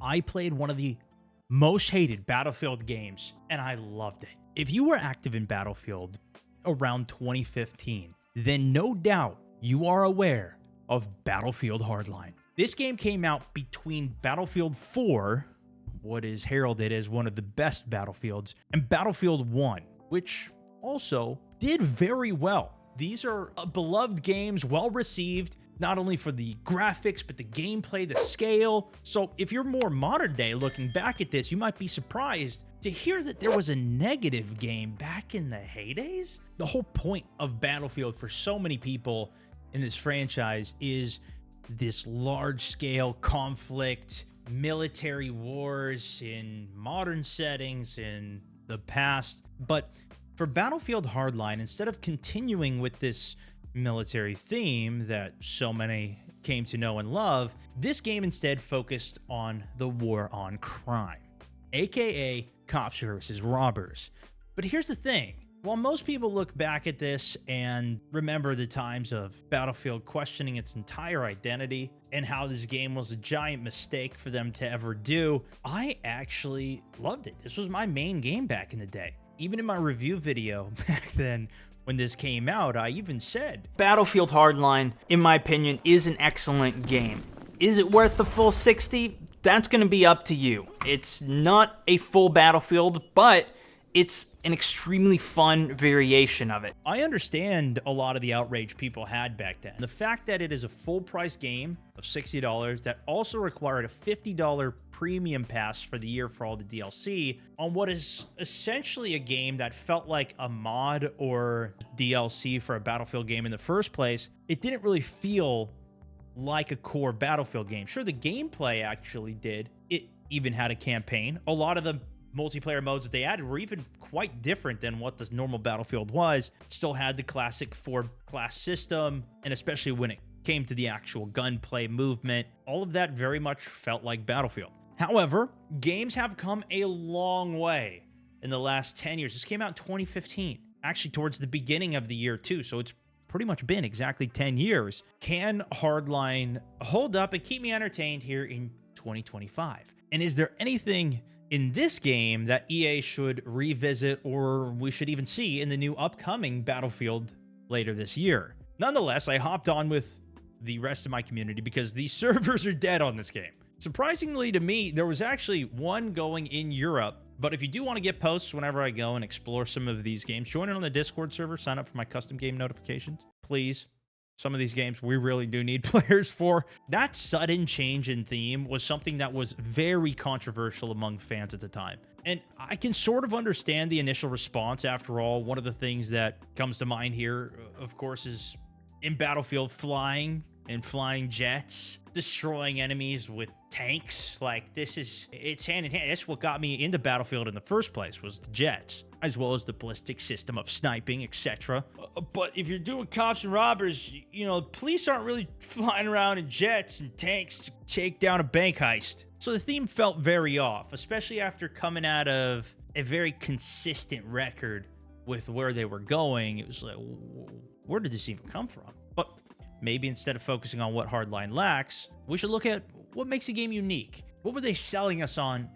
I played one of the most hated Battlefield games, and I loved it. If you were active in Battlefield around 2015, then no doubt you are aware of Battlefield Hardline. This game came out between Battlefield 4, what is heralded as one of the best Battlefields, and Battlefield 1, which also did very well. These are beloved games, well received, not only for the graphics, but the gameplay, the scale. So if you're more modern day looking back at this, you might be surprised to hear that there was a negative game back in the heydays. The whole point of Battlefield for so many people in this franchise is this large-scale conflict, military wars in modern settings in the past. But for Battlefield Hardline, instead of continuing with this military theme that so many came to know and love, this game instead focused on the war on crime, aka cops versus robbers. But here's the thing. While most people look back at this and remember the times of Battlefield questioning its entire identity and how this game was a giant mistake for them to ever do, I actually loved it. This was my main game back in the day. Even in my review video back then, when this came out, I even said, Battlefield Hardline, in my opinion, is an excellent game. Is it worth the full 60? That's going to be up to you. It's not a full Battlefield, but it's an extremely fun variation of it. I understand a lot of the outrage people had back then. The fact that it is a full price game of $60 that also required a $50 premium pass for the year for all the DLC on what is essentially a game that felt like a mod or DLC for a Battlefield game in the first place, it didn't really feel like a core Battlefield game. Sure, the gameplay actually did. It even had a campaign. A lot of the multiplayer modes that they added were even quite different than what the normal Battlefield was. It still had the classic 4-class system, and especially when it came to the actual gunplay movement, all of that very much felt like Battlefield. However, games have come a long way in the last 10 years. This came out in 2015, actually towards the beginning of the year too, so it's pretty much been exactly 10 years. Can Hardline hold up and keep me entertained here in 2025? And is there anything in this game that EA should revisit or we should even see in the new upcoming Battlefield later this year? Nonetheless, I hopped on with the rest of my community because the servers are dead on this game. Surprisingly to me, there was actually one going in Europe, but if you do want to get posts whenever I go and explore some of these games, join in on the Discord server, sign up for my custom game notifications, please. Some of these games we really do need players for. That sudden change in theme was something that was very controversial among fans at the time. And I can sort of understand the initial response. After all, one of the things that comes to mind here, of course, is in Battlefield flying and flying jets, destroying enemies with tanks. Like, it's hand in hand. That's what got me into Battlefield in the first place, was the jets, as well as the ballistic system of sniping, etc. But if you're doing cops and robbers, you know, police aren't really flying around in jets and tanks to take down a bank heist. So the theme felt very off, especially after coming out of a very consistent record with where they were going. It was like, where did this even come from? But maybe instead of focusing on what Hardline lacks, we should look at what makes a game unique. What were they selling us on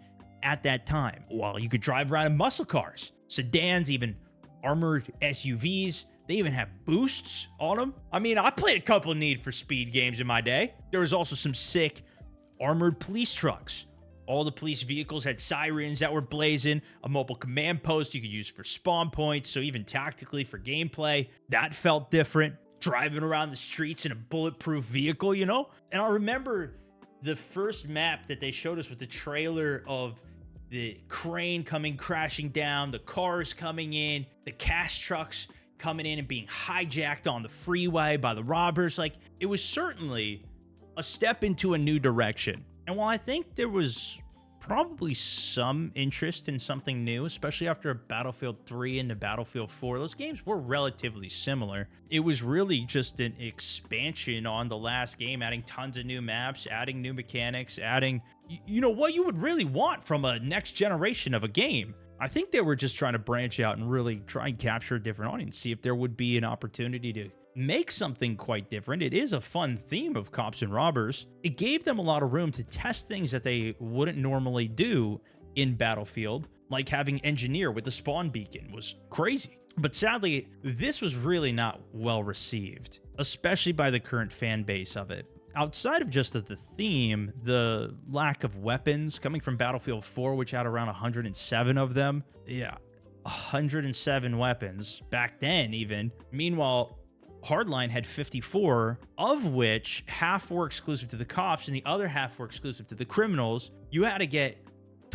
at that time? Well, you could drive around in muscle cars, sedans, even armored SUVs. They even have boosts on them. I mean, I played a couple Need for Speed games in my day. There was also some sick armored police trucks. All the police vehicles had sirens that were blazing, a mobile command post you could use for spawn points, so even tactically for gameplay, that felt different. Driving around the streets in a bulletproof vehicle, you know? And I remember the first map that they showed us with the trailer of the crane coming crashing down, the cars coming in, the cash trucks coming in and being hijacked on the freeway by the robbers. Like, it was certainly a step into a new direction. And while I think there was probably some interest in something new, especially after Battlefield 3 into Battlefield 4, those games were relatively similar. It was really just an expansion on the last game, adding tons of new maps, adding new mechanics, adding, you know, what you would really want from a next generation of a game. I think they were just trying to branch out and really try and capture a different audience, see if there would be an opportunity to make something quite different. It is a fun theme of cops and robbers. It gave them a lot of room to test things that they wouldn't normally do in Battlefield, like having engineer with the spawn beacon was crazy. But sadly, this was really not well received, especially by the current fan base of it. Outside of just the theme, the lack of weapons coming from Battlefield 4, which had around 107 of them. Yeah, 107 weapons back then even. Meanwhile, Hardline had 54, of which half were exclusive to the cops and the other half were exclusive to the criminals. You had to get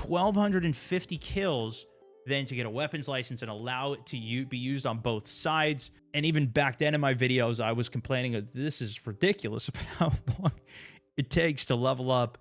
1,250 kills then to get a weapons license and allow it to be used on both sides. And even back then in my videos, I was complaining that this is ridiculous of how long it takes to level up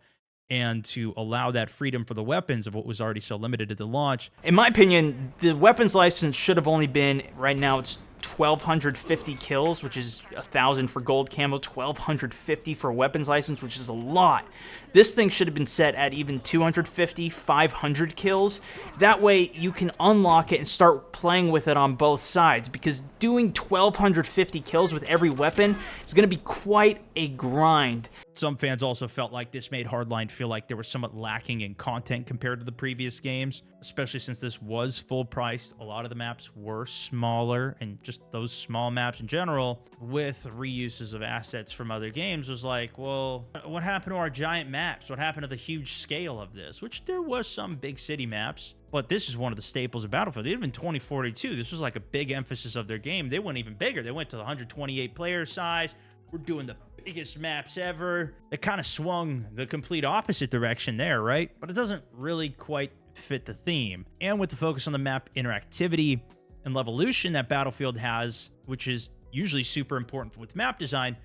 and to allow that freedom for the weapons of what was already so limited at the launch. In my opinion, the weapons license should have only been, right now it's 1,250 kills, which is 1,000 for gold camo, 1,250 for weapons license, which is a lot. This thing should have been set at even 250, 500 kills. That way you can unlock it and start playing with it on both sides, because doing 1,250 kills with every weapon is going to be quite a grind. Some fans also felt like this made Hardline feel like there was somewhat lacking in content compared to the previous games, especially since this was full priced. A lot of the maps were smaller, and just those small maps in general with reuses of assets from other games was like, well, what happened to our giant maps? What happened to the huge scale of this? Which there was some big city maps, but this is one of the staples of Battlefield. Even in 2042, this was like a big emphasis of their game. They went even bigger. They went to the 128 player size. We're doing the biggest maps ever. It kind of swung the complete opposite direction there, right? But it doesn't really quite fit the theme. And with the focus on the map interactivity and levolution that Battlefield has, which is usually super important with map design,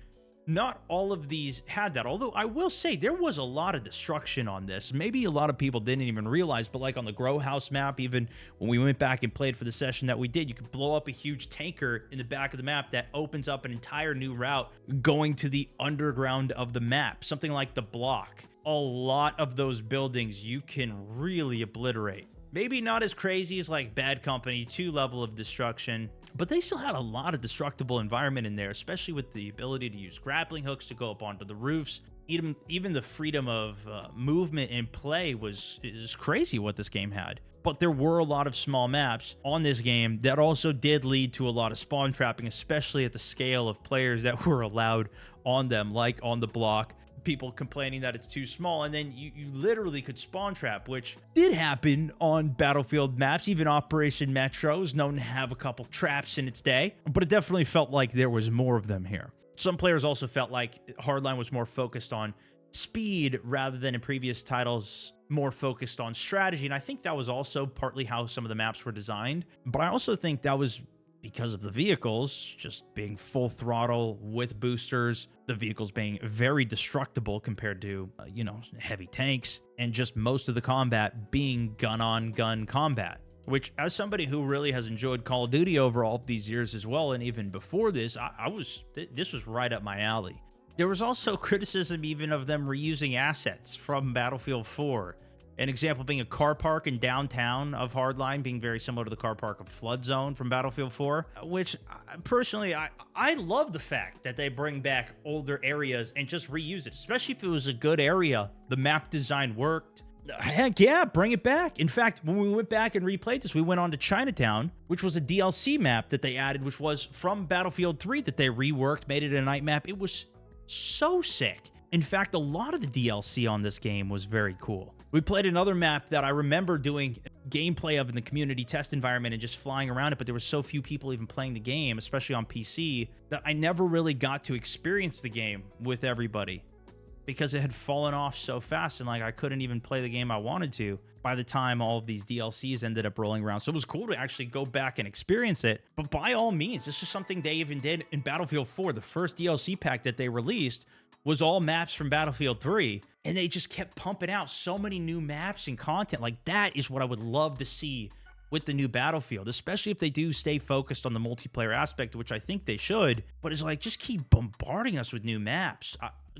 not all of these had that. Although I will say there was a lot of destruction on this. Maybe a lot of people didn't even realize, but like on the Grow House map, even when we went back and played for the session that we did, you could blow up a huge tanker in the back of the map that opens up an entire new route going to the underground of the map, something like the Block. A lot of those buildings you can really obliterate. Maybe not as crazy as like Bad Company 2 level of destruction, but they still had a lot of destructible environment in there, especially with the ability to use grappling hooks to go up onto the roofs. Even the freedom of movement and play is crazy what this game had. But there were a lot of small maps on this game that also did lead to a lot of spawn trapping, especially at the scale of players that were allowed on them, like on the Block. People complaining that it's too small, and then you literally could spawn trap, which did happen on Battlefield maps. Even Operation Metro is known to have a couple traps in its day, but it definitely felt like there was more of them here. Some players also felt like Hardline was more focused on speed rather than in previous titles more focused on strategy, and I think that was also partly how some of the maps were designed, but I also think that was because of the vehicles just being full throttle with boosters, the vehicles being very destructible compared to, heavy tanks, and just most of the combat being gun-on-gun combat. Which, as somebody who really has enjoyed Call of Duty over all of these years as well, and even before this, this was right up my alley. There was also criticism even of them reusing assets from Battlefield 4. An example being a car park in downtown of Hardline being very similar to the car park of Flood Zone from Battlefield 4, which personally, I love the fact that they bring back older areas and just reuse it, especially if it was a good area. The map design worked. Heck yeah, bring it back. In fact, when we went back and replayed this, we went on to Chinatown, which was a DLC map that they added, which was from Battlefield 3 that they reworked, made it a night map. It was so sick. In fact, a lot of the DLC on this game was very cool. We played another map that I remember doing gameplay of in the community test environment and just flying around it, but there were so few people even playing the game, especially on PC, that I never really got to experience the game with everybody because it had fallen off so fast, and like I couldn't even play the game I wanted to by the time all of these DLCs ended up rolling around. So it was cool to actually go back and experience it. But by all means, this is something they even did in Battlefield 4. The first DLC pack that they released was all maps from Battlefield 3, and they just kept pumping out so many new maps and content. Like, that is what I would love to see with the new Battlefield, especially if they do stay focused on the multiplayer aspect, which I think they should. But it's like, just keep bombarding us with new maps.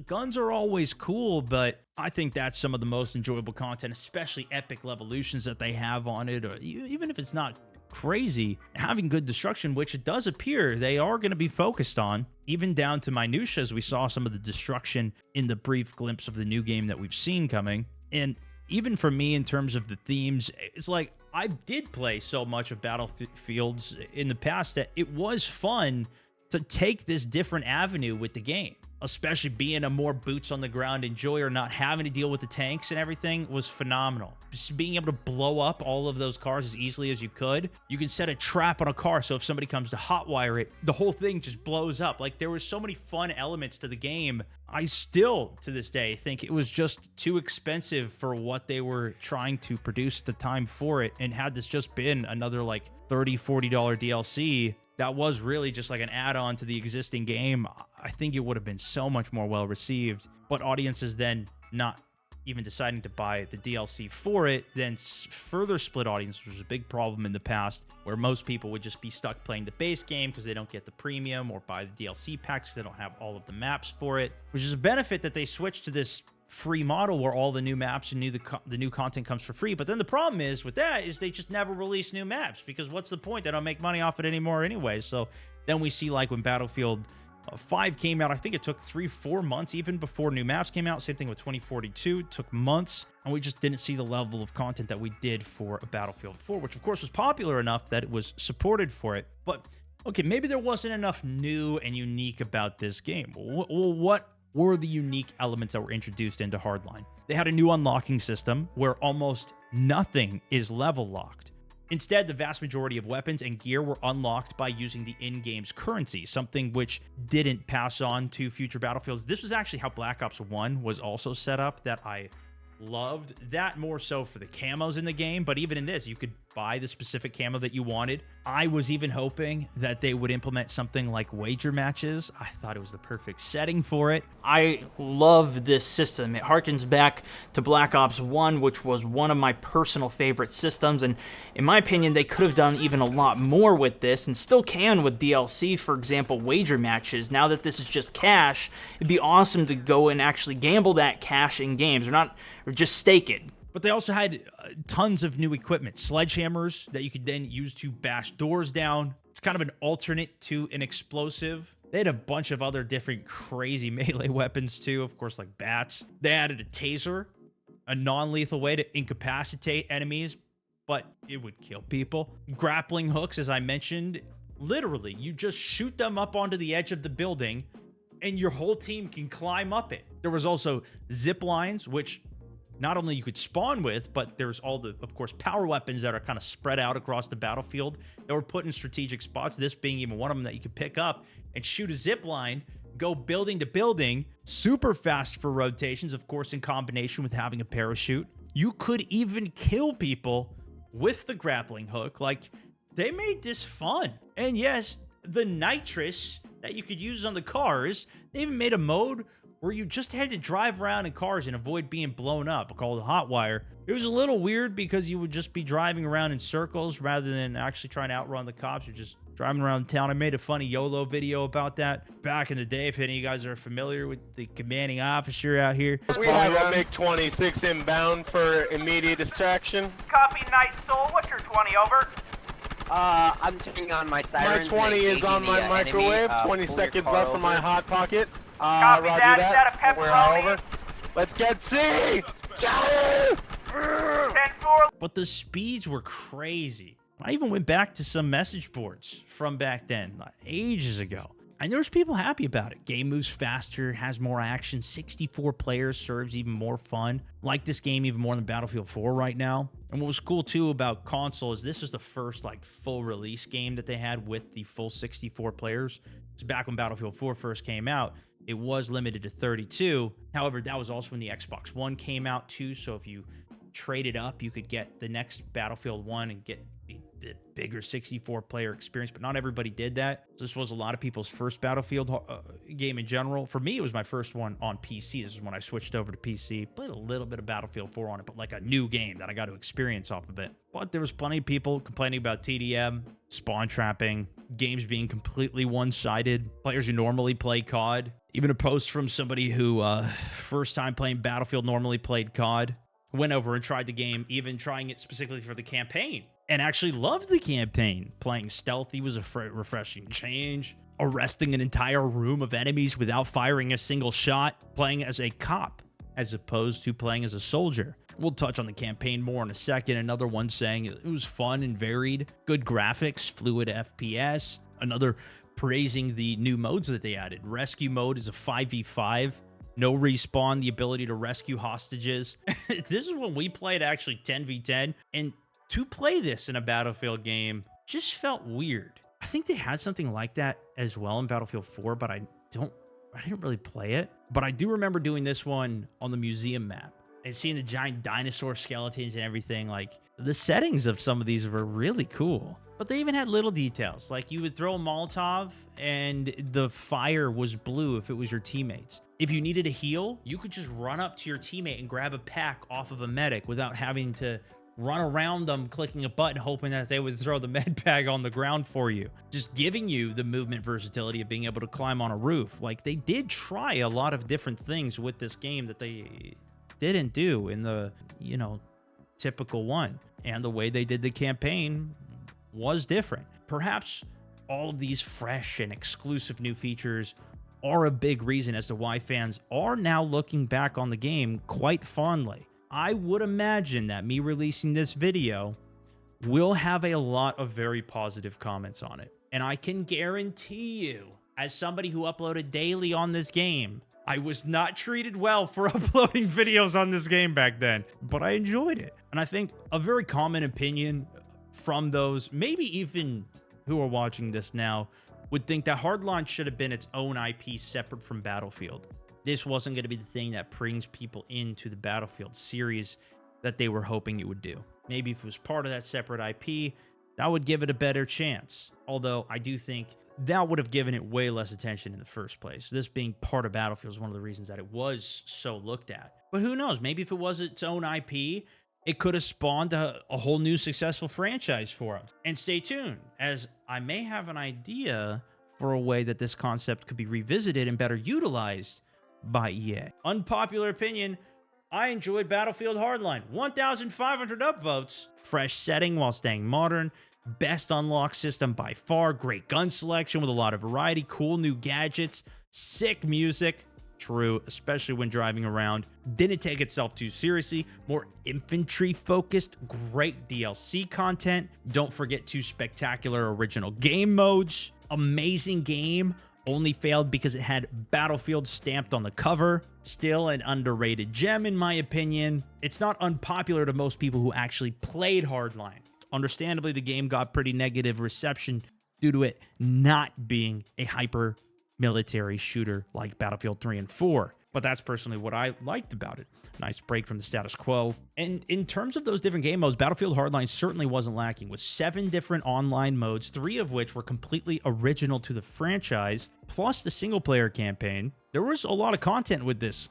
Guns are always cool, but I think that's some of the most enjoyable content, especially epic levolutions that they have on it, or even if it's not crazy. Having good destruction, which it does appear they are going to be focused on, even down to minutia, as we saw some of the destruction in the brief glimpse of the new game that we've seen coming. And even for me, in terms of the themes, it's like I did play so much of Battlefields in the past that it was fun to take this different avenue with the game, especially being a more boots on the ground enjoyer, not having to deal with the tanks and everything was phenomenal. Just being able to blow up all of those cars as easily as you could. You can set a trap on a car, so if somebody comes to hotwire it, the whole thing just blows up. Like, there was so many fun elements to the game. I still, to this day, think it was just too expensive for what they were trying to produce at the time for it. And had this just been another like $30, $40 DLC, that was really just like an add-on to the existing game, I think it would have been so much more well received. But audiences then not even deciding to buy the DLC for it, then further split audience, which was a big problem in the past, where most people would just be stuck playing the base game because they don't get the premium, or buy the DLC packs because they don't have all of the maps for it, which is a benefit that they switched to this free model where all the new maps and the new content comes for free. But then the problem is with that is they just never release new maps, because what's the point? They don't make money off it anymore anyway. So then we see, like, when Battlefield 5 came out, I think it took 3-4 months even before new maps came out. Same thing with 2042. It took months, and we just didn't see the level of content that we did for a Battlefield 4, which of course was popular enough that it was supported for it. But okay, maybe there wasn't enough new and unique about this game. Well, what were the unique elements that were introduced into Hardline? They had a new unlocking system where almost nothing is level locked. Instead, the vast majority of weapons and gear were unlocked by using the in-game's currency, something which didn't pass on to future Battlefields. This was actually how Black Ops 1 was also set up, that I loved. That more so for the camos in the game, but even in this, you could buy the specific camo that you wanted. I was even hoping that they would implement something like wager matches. I thought it was the perfect setting for it. I love this system. It harkens back to Black Ops 1, which was one of my personal favorite systems, and in my opinion, they could have done even a lot more with this, and still can with DLC, for example, wager matches. Now that this is just cash, it'd be awesome to go and actually gamble that cash in games, or just stake it. But they also had tons of new equipment, sledgehammers that you could then use to bash doors down. It's kind of an alternate to an explosive. They had a bunch of other different crazy melee weapons too, of course, like bats. They added a taser, a non-lethal way to incapacitate enemies, but it would kill people. Grappling hooks, as I mentioned, literally, you just shoot them up onto the edge of the building and your whole team can climb up it. There was also zip lines, which not only you could spawn with, but there's all the, of course, power weapons that are kind of spread out across the battlefield that were put in strategic spots, this being even one of them that you could pick up and shoot a zip line, go building to building, super fast for rotations, of course, in combination with having a parachute. You could even kill people with the grappling hook. Like, they made this fun. And yes, the nitrous that you could use on the cars, they even made a mode where you just had to drive around in cars and avoid being blown up, called Hotwire. It was a little weird because you would just be driving around in circles rather than actually trying to outrun the cops. You're just driving around town. I made a funny YOLO video about that back in the day, if any of you guys are familiar with the commanding officer out here. We have a MiG-26 inbound for immediate distraction. Copy, Night Soul. What's your 20, over? I'm turning on my sirens. My 20 is on my microwave. 20 seconds left for my hot pocket. Copy Roger that. that. Is We're that a pepperoni? over. Let's get C! Go! 10-4. But the speeds were crazy. I even went back to some message boards from back then, like ages ago. And there was people happy about it. Game moves faster, has more action, 64 players, serves even more fun. Like this game even more than Battlefield 4 right now. And what was cool too about console is this was the first like full release game that they had with the full 64 players. Because back when Battlefield 4 first came out, it was limited to 32. However, that was also when the Xbox One came out too. So if you traded up, you could get the next Battlefield 1 and get the bigger 64-player experience, but not everybody did that. So this was a lot of people's first Battlefield game in general. For me, it was my first one on PC. This is when I switched over to PC. Played a little bit of Battlefield 4 on it, but like a new game that I got to experience off of it. But there was plenty of people complaining about TDM, spawn trapping, games being completely one-sided, players who normally play COD. Even a post from somebody who first time playing Battlefield normally played COD. went over and tried the game, even trying it specifically for the campaign, and actually loved the campaign. Playing stealthy was a refreshing change. Arresting an entire room of enemies without firing a single shot. Playing as a cop as opposed to playing as a soldier. We'll touch on the campaign more in a second. Another one saying it was fun and varied. Good graphics, fluid FPS. Another praising the new modes that they added. Rescue mode is a 5v5. No respawn, the ability to rescue hostages. This is when we played actually 10v10. And to play this in a Battlefield game just felt weird. I think they had something like that as well in Battlefield 4, but I didn't really play it. But I do remember doing this one on the museum map and seeing the giant dinosaur skeletons and everything. Like, the settings of some of these were really cool. But they even had little details, like you would throw a Molotov and the fire was blue if it was your teammates. If you needed a heal, you could just run up to your teammate and grab a pack off of a medic without having to run around them, clicking a button, hoping that they would throw the med bag on the ground for you. Just giving you the movement versatility of being able to climb on a roof. Like, they did try a lot of different things with this game that they didn't do in the, typical one. And the way they did the campaign was different. Perhaps all of these fresh and exclusive new features are a big reason as to why fans are now looking back on the game quite fondly. I would imagine that me releasing this video will have a lot of very positive comments on it. And I can guarantee you, as somebody who uploaded daily on this game, I was not treated well for uploading videos on this game back then, but I enjoyed it. And I think a very common opinion from those, maybe even who are watching this now, would think that Hardline should have been its own IP separate from Battlefield. This wasn't going to be the thing that brings people into the Battlefield series that they were hoping it would do. Maybe if it was part of that separate IP, that would give it a better chance. Although I do think that would have given it way less attention in the first place. This being part of Battlefield is one of the reasons that it was so looked at. But who knows? Maybe if it was its own IP, it could have spawned a whole new successful franchise for them. And stay tuned, as I may have an idea for a way that this concept could be revisited and better utilized by EA. Unpopular opinion, I enjoyed Battlefield Hardline. 1,500 upvotes. Fresh setting while staying modern. Best unlock system by far. Great gun selection with a lot of variety. Cool new gadgets. Sick music. True, especially when driving around. Didn't take itself too seriously. More infantry focused. Great DLC content. Don't forget 2 spectacular original game modes. Amazing game. Only failed because it had Battlefield stamped on the cover. Still an underrated gem in my opinion. It's not unpopular to most people who actually played Hardline. Understandably, the game got pretty negative reception due to it not being a hyper military shooter like Battlefield 3 and 4. But that's personally what I liked about it. Nice break from the status quo. And in terms of those different game modes, Battlefield Hardline certainly wasn't lacking, with 7 different online modes, 3 of which were completely original to the franchise, plus the single-player campaign. There was a lot of content with this,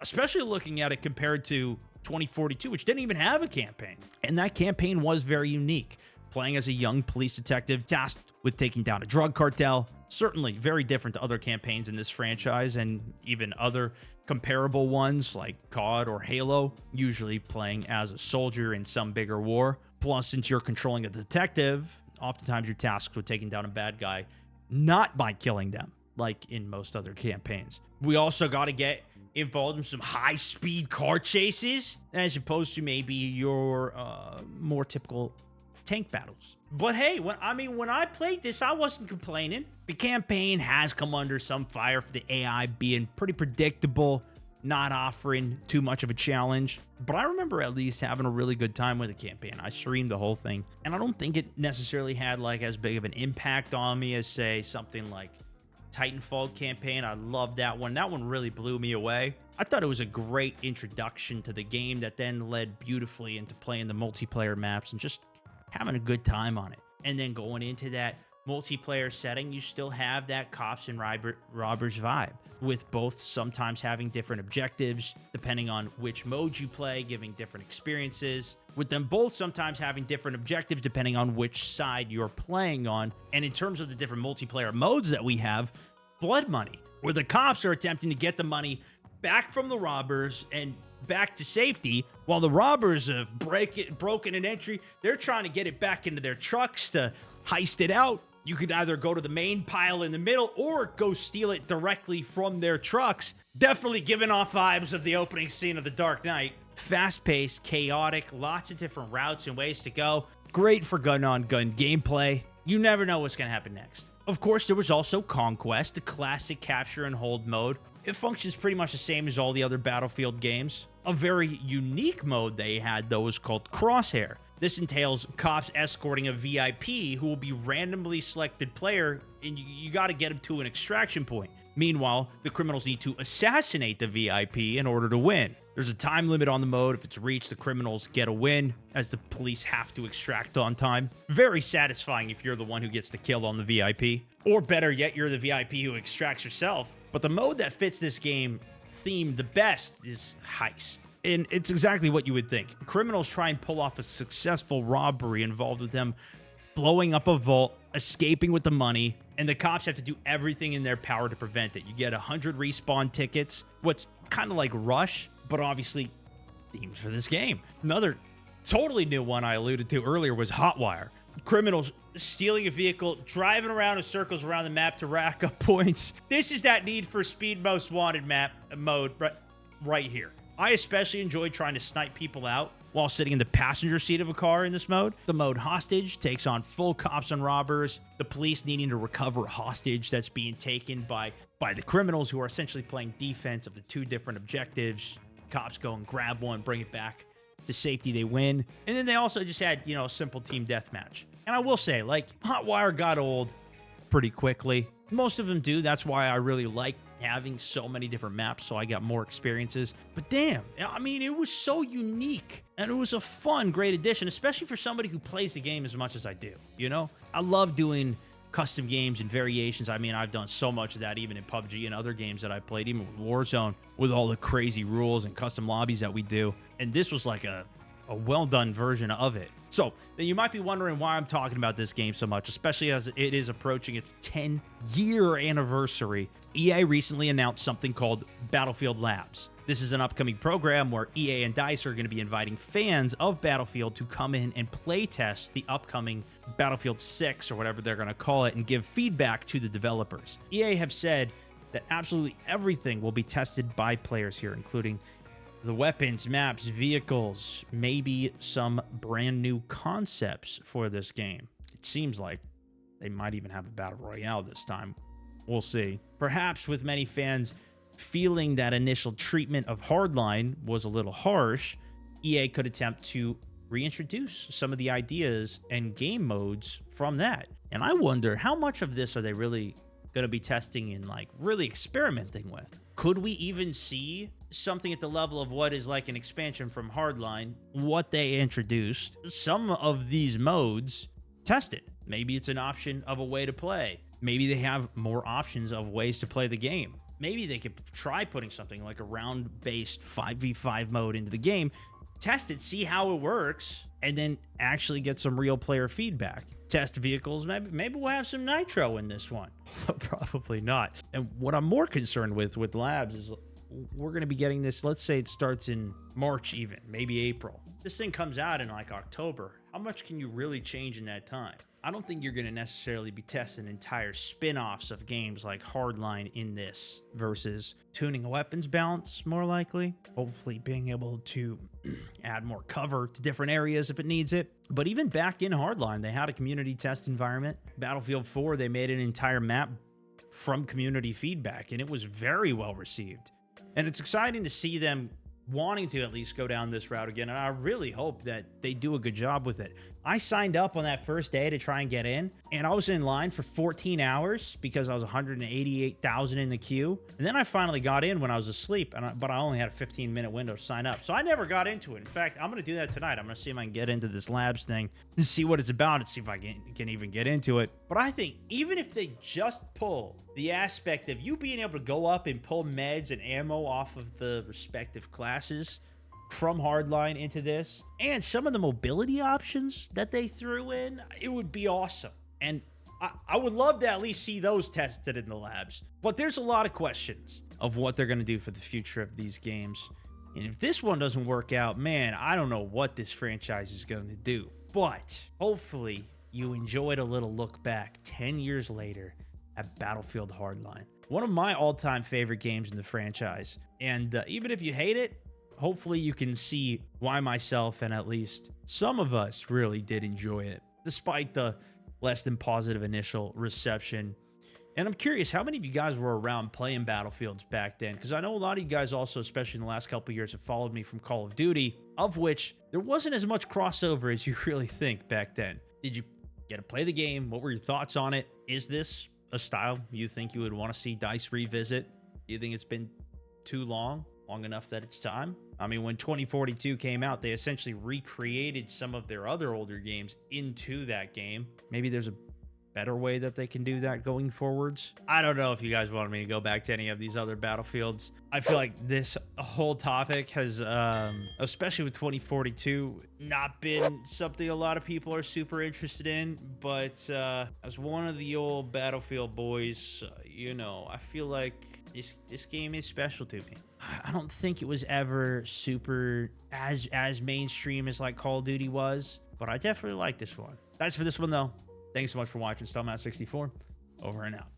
especially looking at it compared to 2042, which didn't even have a campaign. And that campaign was very unique. Playing as a young police detective tasked with taking down a drug cartel. Certainly very different to other campaigns in this franchise and even other comparable ones like COD or Halo, usually playing as a soldier in some bigger war. Plus, since you're controlling a detective, oftentimes you're tasked with taking down a bad guy, not by killing them, like in most other campaigns. We also got to get involved in some high-speed car chases, as opposed to maybe your more typical tank battles. But hey, when I played this, I wasn't complaining. The campaign has come under some fire for the AI being pretty predictable, not offering too much of a challenge. But I remember at least having a really good time with the campaign. I streamed the whole thing, and I don't think it necessarily had like as big of an impact on me as, say, something like Titanfall campaign. I loved that one. That one really blew me away. I thought it was a great introduction to the game that then led beautifully into playing the multiplayer maps and just having a good time on it. And then going into that multiplayer setting, you still have that cops and robbers vibe, with both sometimes having different objectives depending on which mode you play, giving different experiences, with them both sometimes having different objectives depending on which side you're playing on. And in terms of the different multiplayer modes that we have, blood money, where the cops are attempting to get the money back from the robbers and back to safety, while the robbers have broken an entry. They're trying to get it back into their trucks to heist it out. You could either go to the main pile in the middle or go steal it directly from their trucks. Definitely giving off vibes of the opening scene of The Dark Knight. Fast-paced, chaotic, lots of different routes and ways to go. Great for gun-on-gun gameplay. You never know what's going to happen next. Of course, there was also Conquest, the classic capture and hold mode. It functions pretty much the same as all the other Battlefield games. A very unique mode they had, though, was called Crosshair. This entails cops escorting a VIP who will be randomly selected player, and you got to get him to an extraction point. Meanwhile, the criminals need to assassinate the VIP in order to win. There's a time limit on the mode. If it's reached, the criminals get a win, as the police have to extract on time. Very satisfying if you're the one who gets the kill on the VIP. Or better yet, you're the VIP who extracts yourself. But the mode that fits this game theme the best is Heist. And it's exactly what you would think. Criminals try and pull off a successful robbery involved with them blowing up a vault, escaping with the money, and the cops have to do everything in their power to prevent it. You get 100 respawn tickets, what's kind of like Rush, but obviously themes for this game. Another totally new one I alluded to earlier was Hotwire. Criminals stealing a vehicle, driving around in circles around the map to rack up points. This is that Need for Speed Most Wanted mode right here. I especially enjoyed trying to snipe people out while sitting in the passenger seat of a car in this mode. The mode Hostage takes on full cops and robbers, the police needing to recover a hostage that's being taken by the criminals who are essentially playing defense of the two different objectives. Cops go and grab one, bring it back to safety, they win. And then they also just had, a simple team deathmatch. And I will say, Hotwire got old pretty quickly. Most of them do. That's why I really like having so many different maps, so I got more experiences. But damn, I mean, it was so unique, and it was a fun, great addition, especially for somebody who plays the game as much as I do, I love doing custom games and variations. I mean, I've done so much of that even in PUBG and other games that I played, even with Warzone, with all the crazy rules and custom lobbies that we do. And this was like a well-done version of it. So, then you might be wondering why I'm talking about this game so much, especially as it is approaching its 10-year anniversary. EA recently announced something called Battlefield Labs. This is an upcoming program where EA and DICE are going to be inviting fans of Battlefield to come in and play test the upcoming Battlefield 6, or whatever they're going to call it, and give feedback to the developers. EA have said that absolutely everything will be tested by players here, including the weapons, maps, vehicles, maybe some brand new concepts for this game. It seems like they might even have a battle royale this time. We'll see. Perhaps with many fans feeling that initial treatment of Hardline was a little harsh, EA could attempt to reintroduce some of the ideas and game modes from that. And I wonder, how much of this are they really going to be testing and really experimenting with? Could we even see something at the level of what is like an expansion from Hardline, what they introduced? Some of these modes tested. Maybe it's an option of a way to play. Maybe they have more options of ways to play the game. Maybe they could try putting something like a round-based 5v5 mode into the game, test it, see how it works, and then actually get some real player feedback. Test vehicles, maybe we'll have some nitro in this one. Probably not. And what I'm more concerned with Labs is we're going to be getting this, let's say it starts in March even, maybe April. This thing comes out in October. How much can you really change in that time? I don't think you're going to necessarily be testing entire spin-offs of games like Hardline in this versus tuning a weapons balance, more likely. Hopefully being able to add more cover to different areas if it needs it. But even back in Hardline, they had a community test environment. Battlefield 4, they made an entire map from community feedback, and it was very well received. And it's exciting to see them wanting to at least go down this route again, and I really hope that they do a good job with it. I signed up on that first day to try and get in, and I was in line for 14 hours because I was 188,000 in the queue, and then I finally got in when I was asleep, but I only had a 15-minute window to sign up, so I never got into it. In fact, I'm going to do that tonight. I'm going to see if I can get into this Labs thing and see what it's about and see if I can even get into it. But I think even if they just pull the aspect of you being able to go up and pull meds and ammo off of the respective classes from Hardline into this, and some of the mobility options that they threw in, it would be awesome. And I would love to at least see those tested in the Labs. But there's a lot of questions of what they're going to do for the future of these games And if this one doesn't work out, man, I don't know what this franchise is going to do. But hopefully you enjoyed a little look back 10 years later at Battlefield Hardline. One of my all-time favorite games in the franchise. And even if you hate it, hopefully you can see why myself and at least some of us really did enjoy it, despite the less than positive initial reception. And I'm curious, how many of you guys were around playing Battlefields back then? Because I know a lot of you guys also, especially in the last couple of years, have followed me from Call of Duty, of which there wasn't as much crossover as you really think back then. Did you get to play the game? What were your thoughts on it? Is this a style you think you would want to see DICE revisit? Do you think it's been too long enough that it's time? I mean, when 2042 came out, they essentially recreated some of their other older games into that game. Maybe there's a better way that they can do that going forwards. I don't know if you guys wanted me to go back to any of these other Battlefields. I feel like this whole topic has, especially with 2042, not been something a lot of people are super interested in. But as one of the old Battlefield boys, you know, I feel like this game is special to me. I don't think it was ever super as mainstream as like Call of Duty was, but I definitely like this one. That's for this one though. Thanks so much for watching. StuntMatt64, over and out.